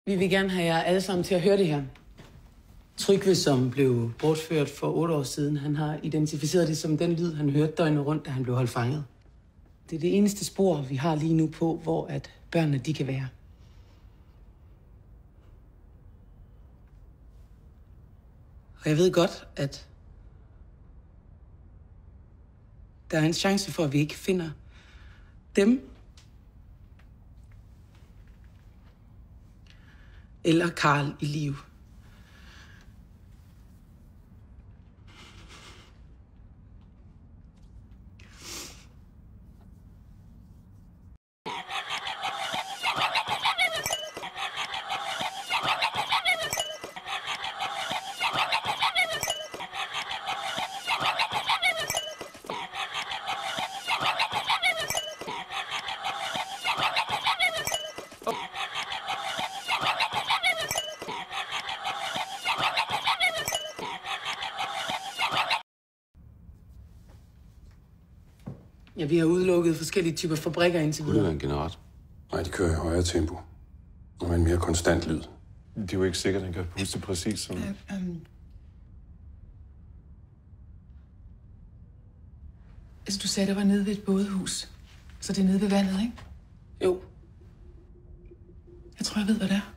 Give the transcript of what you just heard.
Vi vil gerne have jer alle sammen til at høre det her. Trygve, som blev bortført for 8 år siden, han har identificeret det som den lyd, han hørte døgnet rundt, da han blev holdt fanget. Det er det eneste spor, vi har lige nu på, hvor at børnene de kan være. Og jeg ved godt, at der er en chance for, at vi ikke finder dem. Eller Karl i live. Ja, vi har udelukket forskellige typer fabrikker indtil videre. Uden en generator? Nej, de kører i højere tempo. Og med en mere konstant lyd. Det er jo ikke sikkert, at han kan puste præcis som... Altså, du sagde, der var nede ved et bådehus. Så det er nede ved vandet, ikke? Jo. Jeg tror, jeg ved, hvad det er.